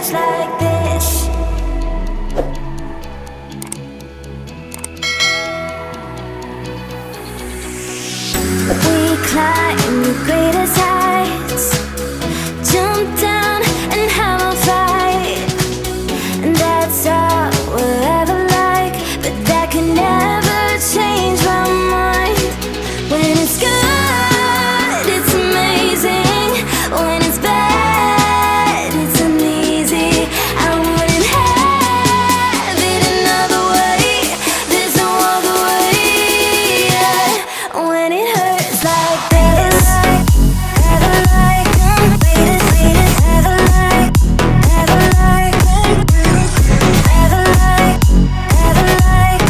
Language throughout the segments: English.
hurts like this. We climb the greatest heights, jump down and have a fight, and that's all we'll ever like. But that can never change my mind. When it's good, it's amazing. When it's bad, it's uneasy. I wouldn't have it another way. There's no other way. Yeah. When it hurts like this, ever like, ever like, ever like, ever like, ever like, ever like,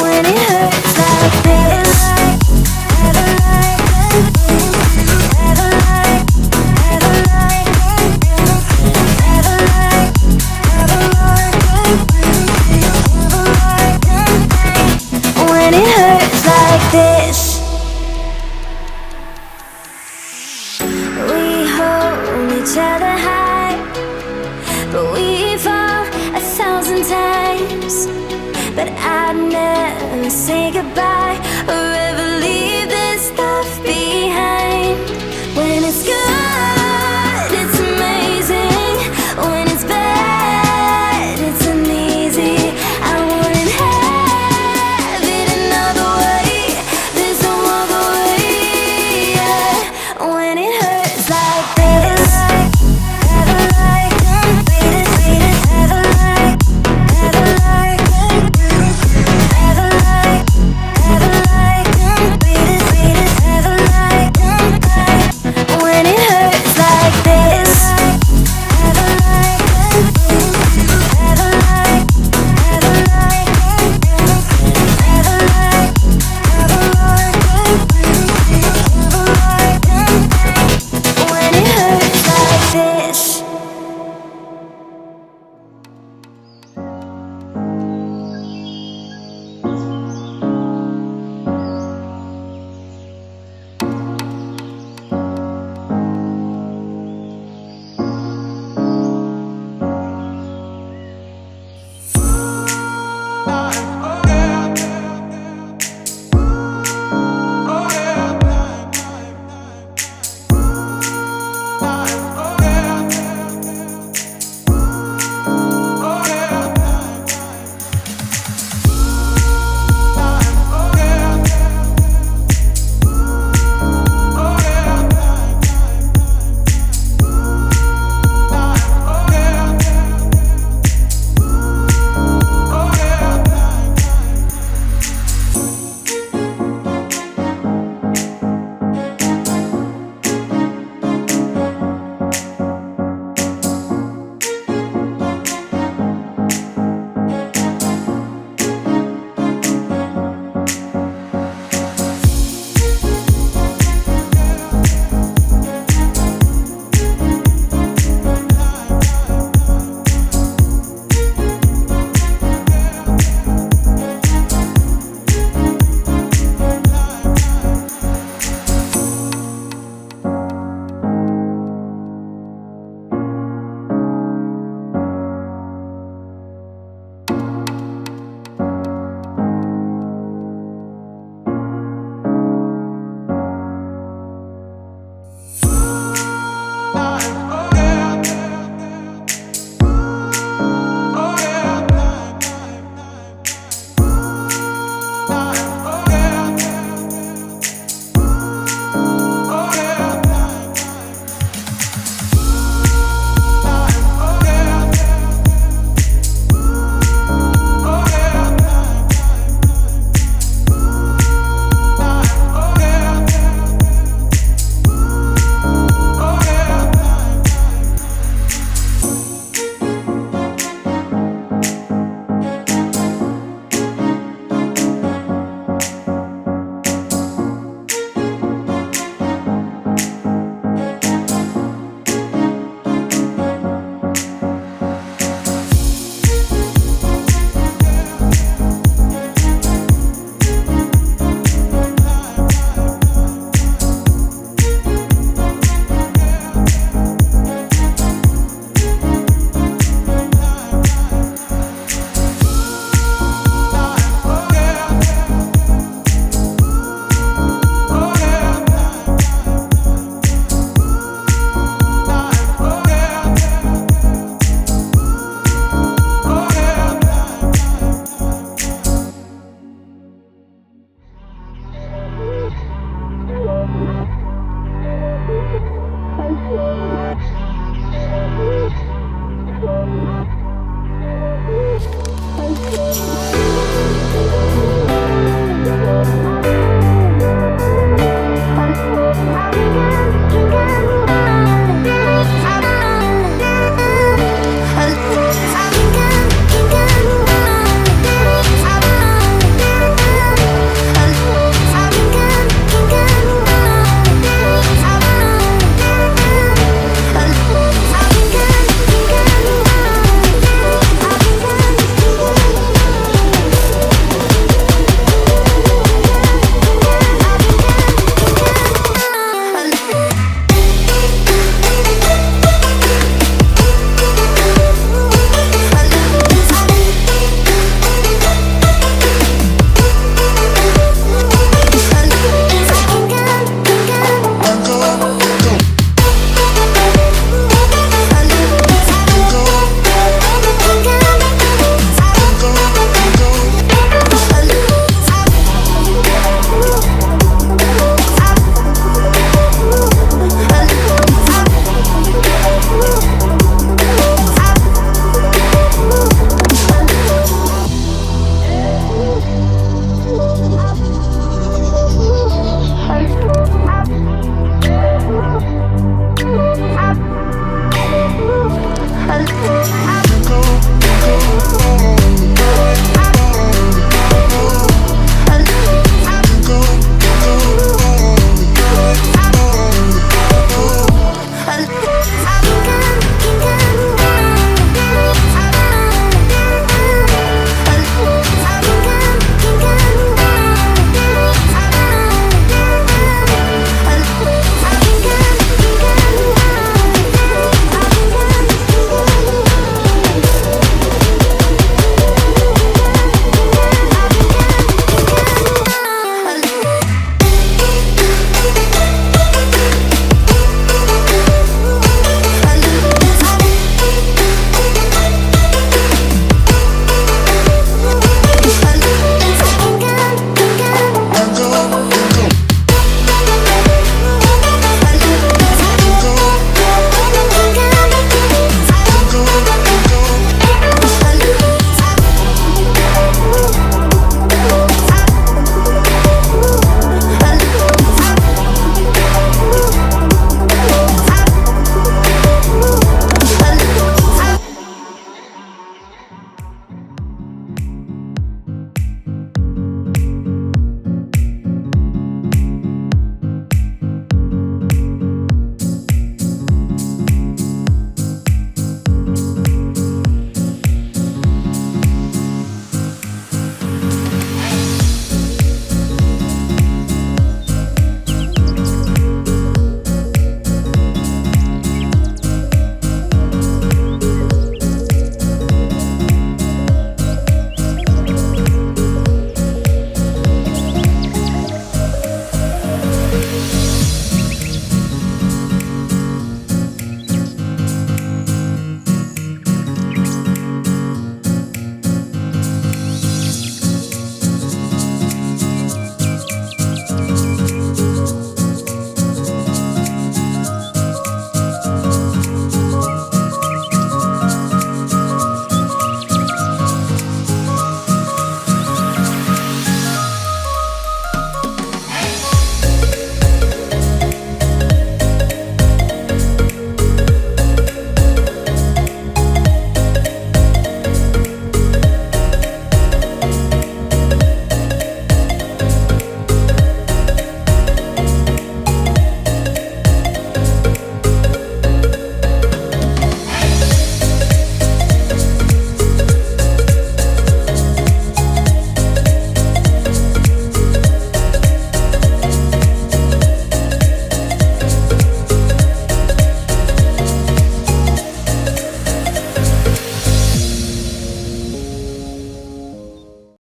when it hurts like this, ever like, ever like, ever like, ever like, ever like, when it hurts like this. We hold each other high, but we fall 1,000 times. But I'd never say goodbye or ever leave this stuff behind. When it's good, it's amazing. When it's bad, it's uneasy. I wouldn't have it another way. There's no other way. Yeah. When it hurts like this, ever like, ever like, ever like, ever like, ever like,